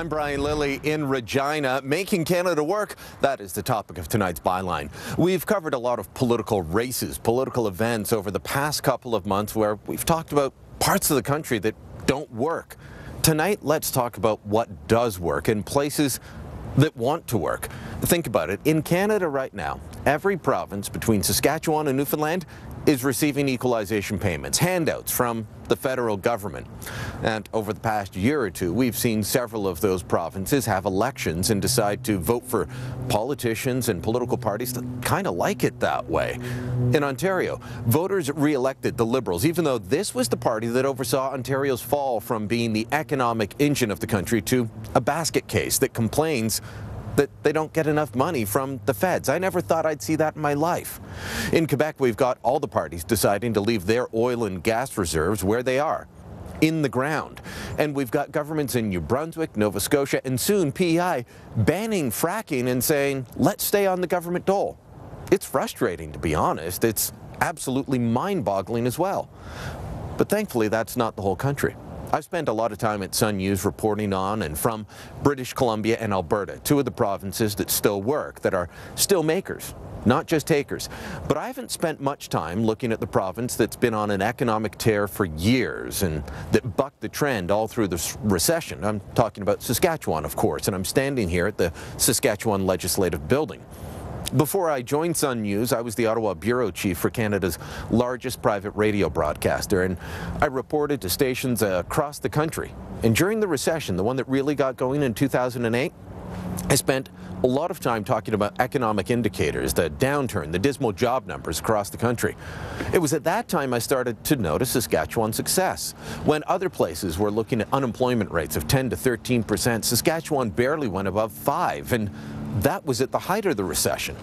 I'm Brian Lilley in Regina. Making Canada work, that is the topic of tonight's Byline. We've covered a lot of political races, political events over the past couple of months where we've talked about parts of the country that don't work. Tonight, let's talk about what does work in places that want to work. Think about it. In Canada right now, every province between Saskatchewan and Newfoundland is receiving equalization payments, handouts from the federal government. And over the past year or two, we've seen several of those provinces have elections and decide to vote for politicians and political parties that kind of like it that way. In Ontario, voters re-elected the Liberals, even though this was the party that oversaw Ontario's fall from being the economic engine of the country to a basket case that complains that they don't get enough money from the feds. I never thought I'd see that in my life. In Quebec, we've got all the parties deciding to leave their oil and gas reserves where they are, in the ground. And we've got governments in New Brunswick, Nova Scotia, and soon PEI banning fracking and saying, let's stay on the government dole. It's frustrating, to be honest. It's absolutely mind-boggling as well. But thankfully, that's not the whole country. I've spent a lot of time at Sun News reporting on and from British Columbia and Alberta, two of the provinces that still work, that are still makers, not just takers. But I haven't spent much time looking at the province that's been on an economic tear for years and that bucked the trend all through the recession. I'm talking about Saskatchewan, of course, and I'm standing here at the Saskatchewan Legislative Building. Before I joined Sun News, I was the Ottawa bureau chief for Canada's largest private radio broadcaster, and I reported to stations across the country. And during the recession, the one that really got going in 2008, I spent a lot of time talking about economic indicators, the downturn, the dismal job numbers across the country. It was at that time I started to notice Saskatchewan's success. When other places were looking at unemployment rates of 10 to 13%, Saskatchewan barely went above 5%, and that was at the height of the recession.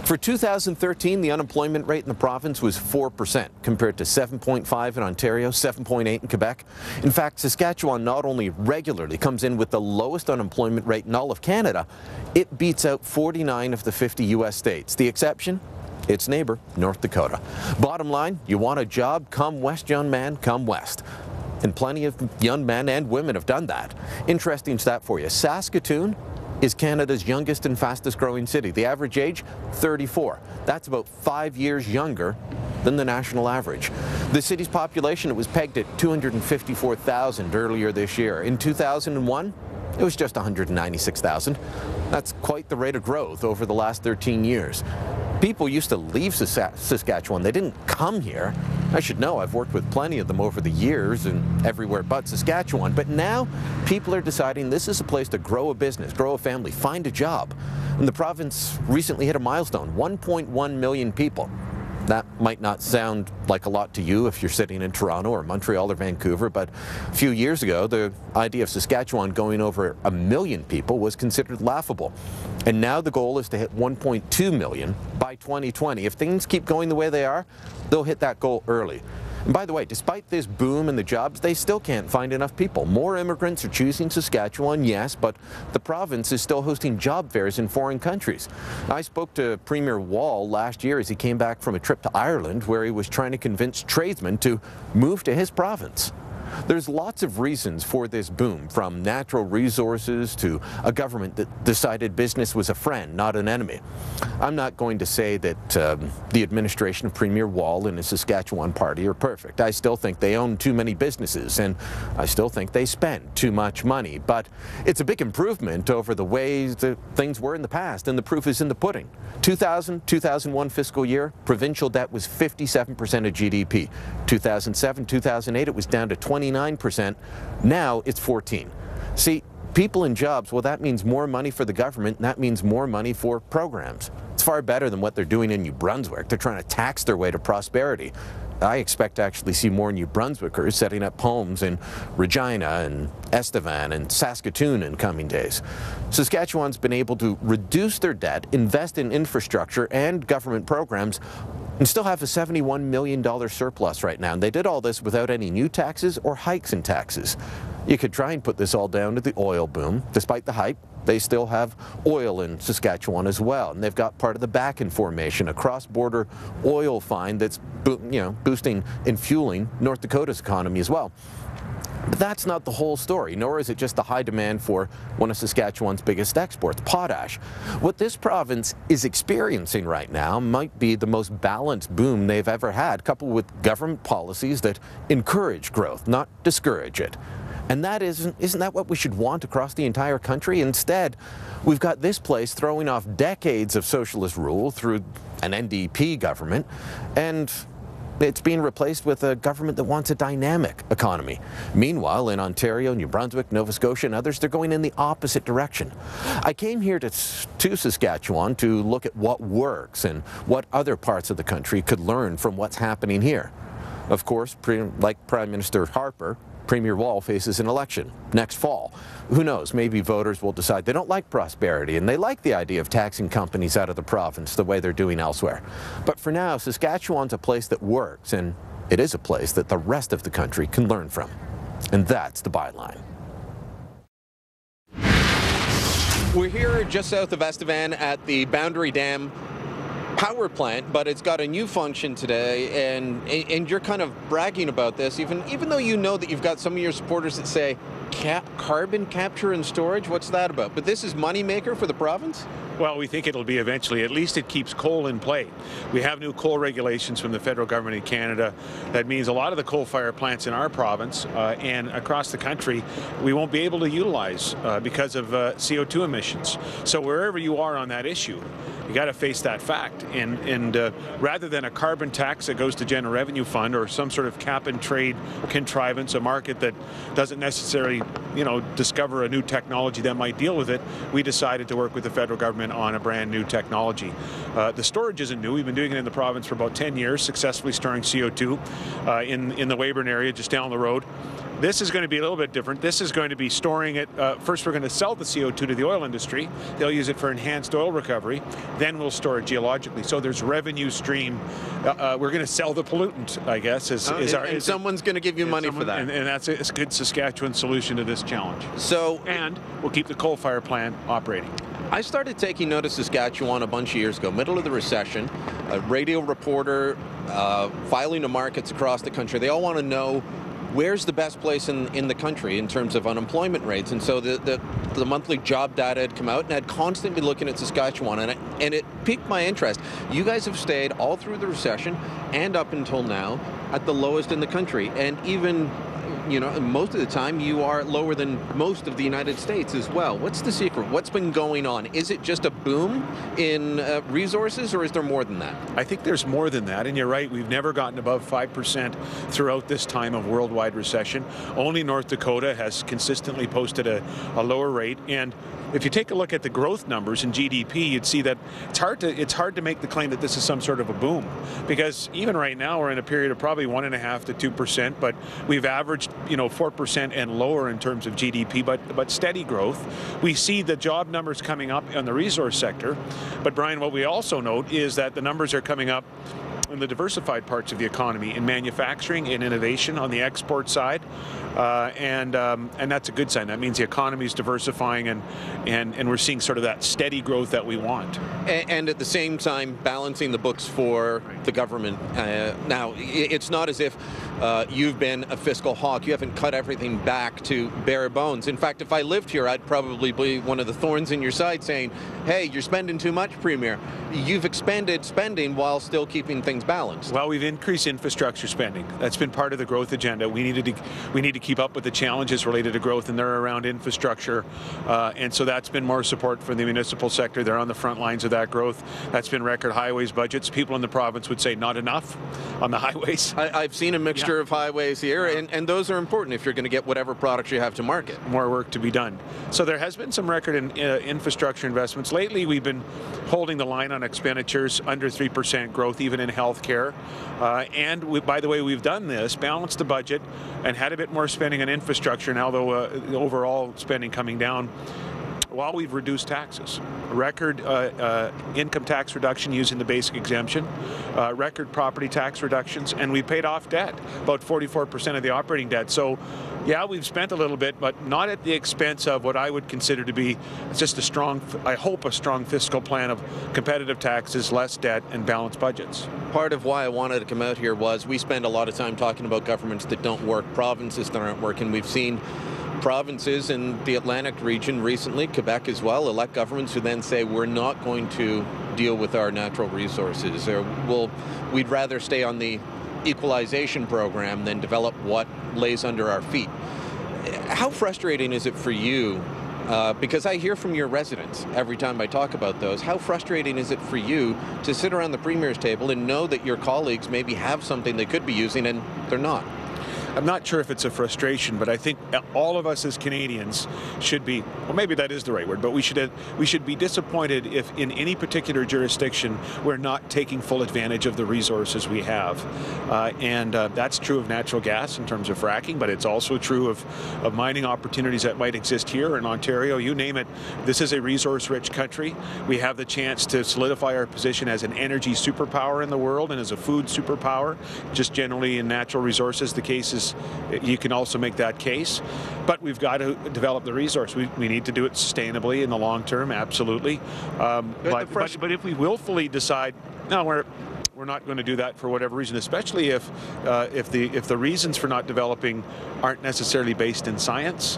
For 2013, the unemployment rate in the province was 4%, compared to 7.5% in Ontario, 7.8% in Quebec. In fact, Saskatchewan not only regularly comes in with the lowest unemployment rate in all of Canada, it beats out 49 of the 50 U.S. states. The exception? Its neighbor, North Dakota. Bottom line, you want a job? Come west, young man, come west. And plenty of young men and women have done that. Interesting stat for you. Saskatoon is Canada's youngest and fastest growing city. The average age, 34. That's about 5 years younger than the national average. The city's population, it was pegged at 254,000 earlier this year. In 2001, it was just 196,000. That's quite the rate of growth over the last 13 years. People used to leave Saskatchewan. They didn't come here. I should know, I've worked with plenty of them over the years and everywhere but Saskatchewan. But now people are deciding this is a place to grow a business, grow a family, find a job. And the province recently hit a milestone, 1.1 million people. That might not sound like a lot to you if you're sitting in Toronto or Montreal or Vancouver, but a few years ago, the idea of Saskatchewan going over 1 million people was considered laughable. And now the goal is to hit 1.2 million by 2020. If things keep going the way they are, they'll hit that goal early. And by the way, despite this boom in the jobs, they still can't find enough people. More immigrants are choosing Saskatchewan, yes, but the province is still hosting job fairs in foreign countries. I spoke to Premier Wall last year as he came back from a trip to Ireland where he was trying to convince tradesmen to move to his province. There's lots of reasons for this boom, from natural resources to a government that decided business was a friend, not an enemy. I'm not going to say that the administration of Premier Wall and his Saskatchewan party are perfect. I still think they own too many businesses, and I still think they spend too much money. But it's a big improvement over the ways that things were in the past, and the proof is in the pudding. 2000-2001 fiscal year, provincial debt was 57% of GDP. 2007-2008, it was down to 29%. Now it's 14%. See, people in jobs, well, that means more money for the government, and that means more money for programs. It's far better than what they're doing in New Brunswick. They're trying to tax their way to prosperity. I expect to actually see more New Brunswickers setting up homes in Regina and Estevan and Saskatoon in coming days. Saskatchewan's been able to reduce their debt, invest in infrastructure and government programs, and still have a $71 million surplus right now. And they did all this without any new taxes or hikes in taxes. You could try and put this all down to the oil boom. Despite the hype, they still have oil in Saskatchewan as well. And they've got part of the Bakken Formation, a cross-border oil find that's boosting and fueling North Dakota's economy as well. But that's not the whole story, nor is it just the high demand for one of Saskatchewan's biggest exports, potash. What this province is experiencing right now might be the most balanced boom they've ever had, coupled with government policies that encourage growth, not discourage it. And that isn't that what we should want across the entire country? Instead, we've got this place throwing off decades of socialist rule through an NDP government, and it's being replaced with a government that wants a dynamic economy. Meanwhile, in Ontario, New Brunswick, Nova Scotia, and others, they're going in the opposite direction. I came here to Saskatchewan to look at what works and what other parts of the country could learn from what's happening here. Of course, like Prime Minister Harper, Premier Wall faces an election next fall. Who knows, maybe voters will decide they don't like prosperity and they like the idea of taxing companies out of the province the way they're doing elsewhere. But for now, Saskatchewan's a place that works, and it is a place that the rest of the country can learn from. And that's the Byline. We're here just south of Estevan at the Boundary Dam power plant, but it's got a new function today, and you're kind of bragging about this, even though you know that you've got some of your supporters that say carbon capture and storage. What's that about? But this is moneymaker for the province? Well, we think it'll be eventually. At least it keeps coal in play. We have new coal regulations from the federal government in Canada. That means a lot of the coal-fired plants in our province and across the country we won't be able to utilize because of CO2 emissions. So wherever you are on that issue, you got to face that fact. And rather than a carbon tax that goes to general revenue fund or some sort of cap and trade contrivance, a market that doesn't necessarily, discover a new technology that might deal with it, we decided to work with the federal government on a brand new technology. The storage isn't new. We've been doing it in the province for about 10 years, successfully storing CO2 in the Weyburn area just down the road. This is going to be a little bit different. This is going to be storing it. First, we're going to sell the CO2 to the oil industry. They'll use it for enhanced oil recovery. Then we'll store it geologically. So there's revenue stream. We're going to sell the pollutant, I guess. And someone's going to give you money for that. And that's a good Saskatchewan solution to this challenge. And we'll keep the coal-fired plant operating. I started taking note of Saskatchewan a bunch of years ago, middle of the recession. A radio reporter filing to markets across the country. They all want to know where's the best place in the country in terms of unemployment rates. And so the monthly job data had come out, and I'd constantly been looking at Saskatchewan, and it piqued my interest. You guys have stayed all through the recession and up until now at the lowest in the country. And even, most of the time you are lower than most of the United States as well. What's the secret? What's been going on? Is it just a boom in resources, or is there more than that? I think there's more than that, and you're right. We've never gotten above 5% throughout this time of worldwide recession. Only North Dakota has consistently posted a lower rate, and if you take a look at the growth numbers in GDP, you'd see that it's hard to make the claim that this is some sort of a boom, because even right now we're in a period of probably 1.5% to 2%, but we've averaged 4% and lower in terms of GDP, but steady growth. We see the job numbers coming up on the resource sector, but Brian, what we also note is that the numbers are coming up in the diversified parts of the economy, in manufacturing and innovation on the export side, and that's a good sign. That means the economy is diversifying, and we're seeing sort of that steady growth that we want. And at the same time, balancing the books for the government. Now, it's not as if you've been a fiscal hawk. You haven't cut everything back to bare bones. In fact, if I lived here, I'd probably be one of the thorns in your side saying, hey, you're spending too much, Premier. You've expanded spending while still keeping things balanced. Well, we've increased infrastructure spending. That's been part of the growth agenda. We need to keep up with the challenges related to growth, and they're around infrastructure. And so that's been more support for the municipal sector. They're on the front lines of that growth. That's been record highways budgets. People in the province would say not enough on the highways. I've seen a mixture of highways here, and those are important if you're going to get whatever products you have to market. More work to be done. So there has been some record in infrastructure investments. Lately, we've been holding the line on expenditures under 3% growth, even in healthcare. By the way, we've done this, balanced the budget, and had a bit more spending on infrastructure. And although the overall spending coming down, Well, we've reduced taxes. Record income tax reduction using the basic exemption, record property tax reductions, and we paid off debt, about 44% of the operating debt. So, yeah, we've spent a little bit, but not at the expense of what I would consider to be just a strong, I hope, a strong fiscal plan of competitive taxes, less debt, and balanced budgets. Part of why I wanted to come out here was we spend a lot of time talking about governments that don't work, provinces that aren't working. We've seen provinces in the Atlantic region recently, Quebec as well, elect governments who then say we're not going to deal with our natural resources, or we'd rather stay on the equalization program than develop what lays under our feet. How frustrating is it for you? Because I hear from your residents every time I talk about those. How frustrating is it for you to sit around the Premier's table and know that your colleagues maybe have something they could be using and they're not? I'm not sure if it's a frustration, but I think all of us as Canadians should be, well, maybe that is the right word, but we should be disappointed if in any particular jurisdiction we're not taking full advantage of the resources we have. And that's true of natural gas in terms of fracking, but it's also true of mining opportunities that might exist here in Ontario. You name it. This is a resource-rich country. We have the chance to solidify our position as an energy superpower in the world and as a food superpower. Just generally in natural resources, the case is you can also make that case, but we've got to develop the resource. We need to do it sustainably in the long term, absolutely. But if we willfully decide, no, we're not going to do that for whatever reason, especially if the reasons for not developing aren't necessarily based in science,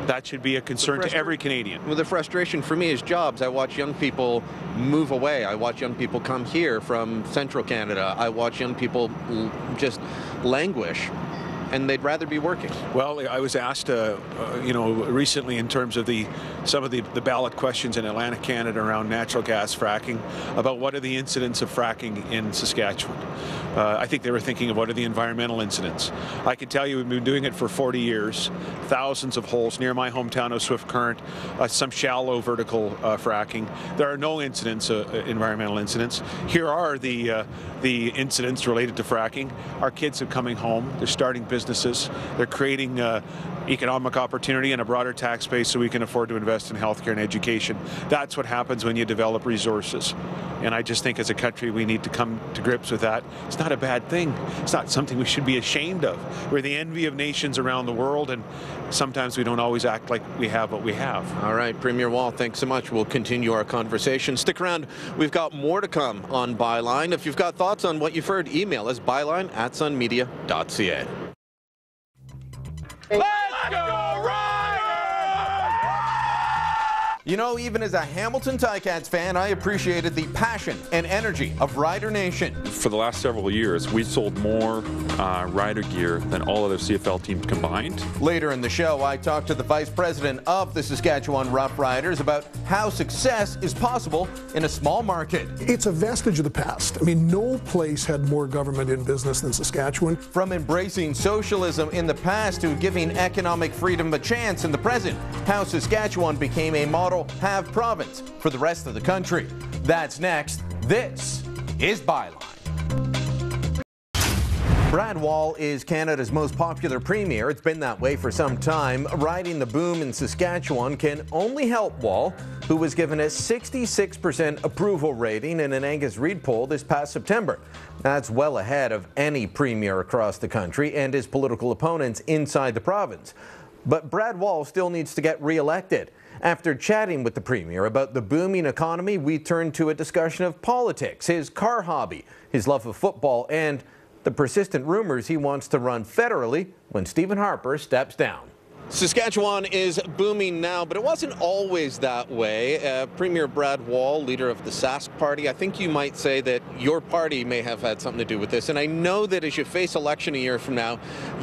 that should be a concern to every Canadian. Well, the frustration for me is jobs. I watch young people move away. I watch young people come here from central Canada. I watch young people just languish, and they'd rather be working. Well, I was asked, recently in terms of some of the ballot questions in Atlantic Canada around natural gas fracking, about what are the incidents of fracking in Saskatchewan. I think they were thinking of what are the environmental incidents. I can tell you we've been doing it for 40 years, thousands of holes near my hometown of Swift Current, some shallow vertical fracking. There are no incidents, environmental incidents. Here are the incidents related to fracking. Our kids are coming home, they're starting businesses, they're creating economic opportunity and a broader tax base so we can afford to invest in healthcare and education. That's what happens when you develop resources. And I just think as a country we need to come to grips with that. It's not a bad thing. It's not something we should be ashamed of. We're the envy of nations around the world, and sometimes we don't always act like we have what we have. All right, Premier Wall, thanks so much. We'll continue our conversation. Stick around. We've got more to come on Byline. If you've got thoughts on what you've heard, email us byline@sunmedia.ca. Let's go, Riders! You know, even as a Hamilton Ticats fan, I appreciated the passion and energy of Rider Nation. For the last several years, we sold more Rider gear than all other CFL teams combined. Later in the show, I talked to the Vice President of the Saskatchewan Rough Riders about how success is possible in a small market. It's a vestige of the past. I mean, no place had more government in business than Saskatchewan. From embracing socialism in the past to giving economic freedom a chance in the present, how Saskatchewan became a model have province for the rest of the country. That's next. This is Byline. Brad Wall is Canada's most popular premier. It's been that way for some time. Riding the boom in Saskatchewan can only help Wall, who was given a 66% approval rating in an Angus Reid poll this past September. That's well ahead of any premier across the country and his political opponents inside the province. But Brad Wall still needs to get re-elected. After chatting with the Premier about the booming economy, we turned to a discussion of politics, his car hobby, his love of football, and the persistent rumors he wants to run federally when Stephen Harper steps down. Saskatchewan is booming now, but it wasn't always that way. Premier Brad Wall, leader of the Sask party, I think you might say that your party may have had something to do with this. And I know that as you face election a year from now,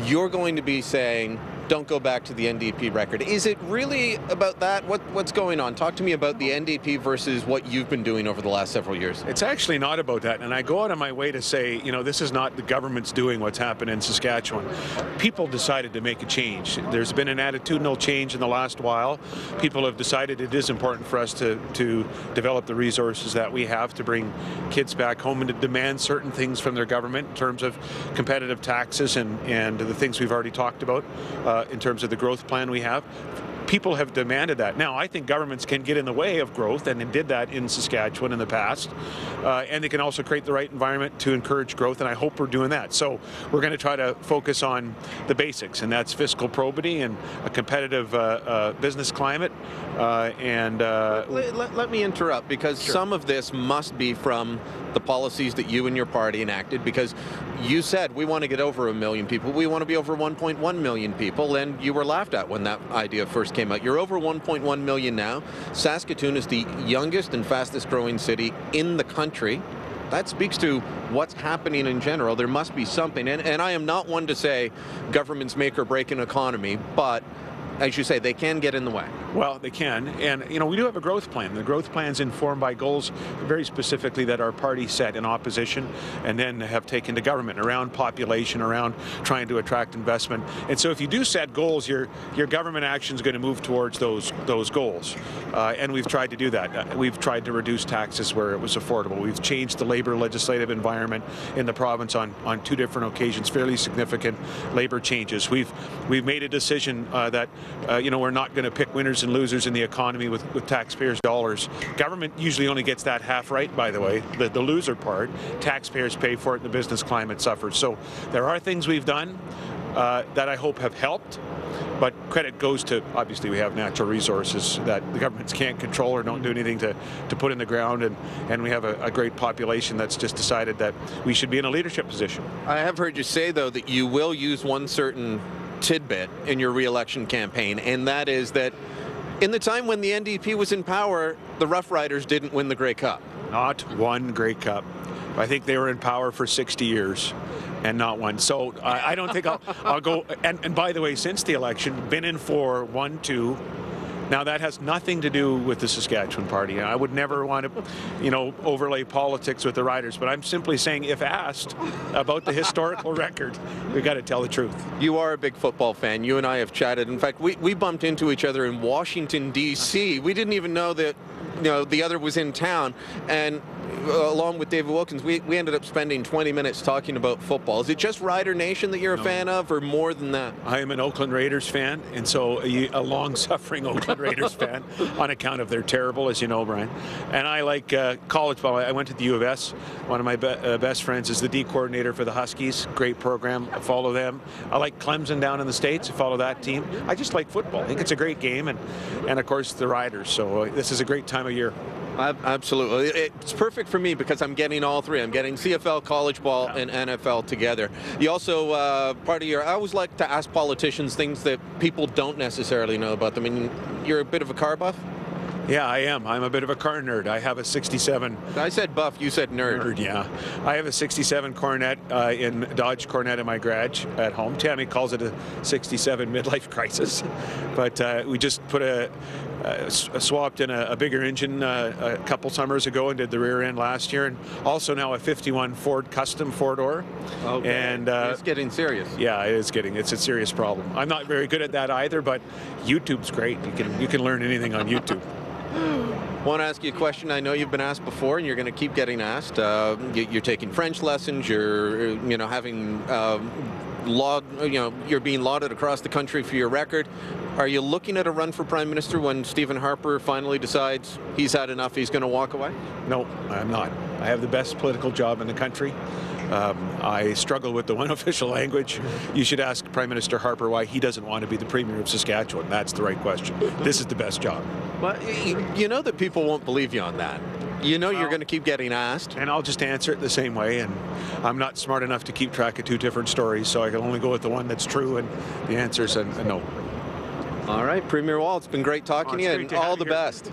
you're going to be saying, don't go back to the NDP record. Is it really about that? What's going on? Talk to me about the NDP versus what you've been doing over the last several years. It's actually not about that, and I go out of my way to say, this is not the government's doing what's happened in Saskatchewan. People decided to make a change. There's been an attitudinal change in the last while. People have decided it is important for us to develop the resources that we have to bring kids back home and to demand certain things from their government in terms of competitive taxes and the things we've already talked about in terms of the growth plan we have. people have demanded that. Now, I think governments can get in the way of growth, and did that in Saskatchewan in the past, and they can also create the right environment to encourage growth, and I hope we're doing that. So we're going to try to focus on the basics, and that's fiscal probity and a competitive business climate. Let me interrupt, because some of this must be from the policies that you and your party enacted, because you said we want to get over 1 million people, we want to be over 1.1 million people, and you were laughed at when that idea first came out. You're over 1.1 million now. Saskatoon is the youngest and fastest growing city in the country. That speaks to what's happening in general. There must be something, and I am not one to say governments make or break an economy, but as you say, they can get in the way. Well, they can, and we do have a growth plan. The growth plan is informed by goals very specifically that our party set in opposition and then have taken to government around population, around trying to attract investment. And so if you do set goals, your government action is going to move towards those goals. And we've tried to do that. We've tried to reduce taxes where it was affordable. We've changed the labor legislative environment in the province on 2 different occasions, fairly significant labor changes. We've made a decision that we're not going to pick winners and losers in the economy with taxpayers' dollars. Government usually only gets that half right, by the way, the loser part. Taxpayers pay for it and the business climate suffers. So there are things we've done that I hope have helped, but credit goes to, obviously we have natural resources that the governments can't control or don't do anything to put in the ground, and we have a great population that's just decided that we should be in a leadership position. I have heard you say, though, that you will use one certain tidbit in your re-election campaign, and that is that in the time when the NDP was in power, the Rough Riders didn't win the Grey Cup. Not one Grey Cup. I think they were in power for 60 years and not one. So I don't think I'll go. And by the way, since the election, been in for 1, 2. Now, that has nothing to do with the Saskatchewan party. I would never want to, overlay politics with the riders, but I'm simply saying, if asked about the historical record, we've got to tell the truth. You are a big football fan. You and I have chatted. In fact, we bumped into each other in Washington, D.C. We didn't even know that, the other was in town, and along with David Wilkins, we ended up spending 20 minutes talking about football. Is it just Rider Nation that you're a fan of, or more than that? I am an Oakland Raiders fan, and so a long-suffering Oakland Raiders fan on account of they're terrible, as you know, Brian. And I like college ball. I went to the U of S. One of my best friends is the D coordinator for the Huskies. Great program. I follow them. I like Clemson down in the States. I follow that team. I just like football. I think it's a great game, and of course the Riders. So this is a great time of year. Absolutely. It's perfect for me because I'm getting all three. I'm getting CFL, college ball, and NFL together. You also, part of your, I always like to ask politicians things that people don't necessarily know about them. I mean, you're a bit of a car buff? Yeah, I am. I'm a bit of a car nerd. I have a 67. I said buff, you said nerd. Yeah. I have a 67 Coronet in Dodge Coronet in my garage at home. Tammy calls it a 67 midlife crisis. But we just put swapped in a bigger engine a couple summers ago and did the rear end last year. And also now a 51 Ford Custom 4-door. Okay. And it's getting serious. Yeah, it's a serious problem. I'm not very good at that either, but YouTube's great. You can learn anything on YouTube. I want to ask you a question I know you've been asked before, and you're going to keep getting asked. You're taking French lessons. You're, having you're being lauded across the country for your record. Are you looking at a run for Prime Minister when Stephen Harper finally decides he's had enough, he's going to walk away? No, I'm not. I have the best political job in the country. I struggle with the one official language. You should ask Prime Minister Harper why he doesn't want to be the Premier of Saskatchewan. That's the right question. This is the best job. Well, you know that people won't believe you on that. You're going to keep getting asked. And I'll just answer it the same way. And I'm not smart enough to keep track of 2 different stories, so I can only go with the one that's true. And the answer is no. All right, Premier Wall, it's been great talking to you, and all the best.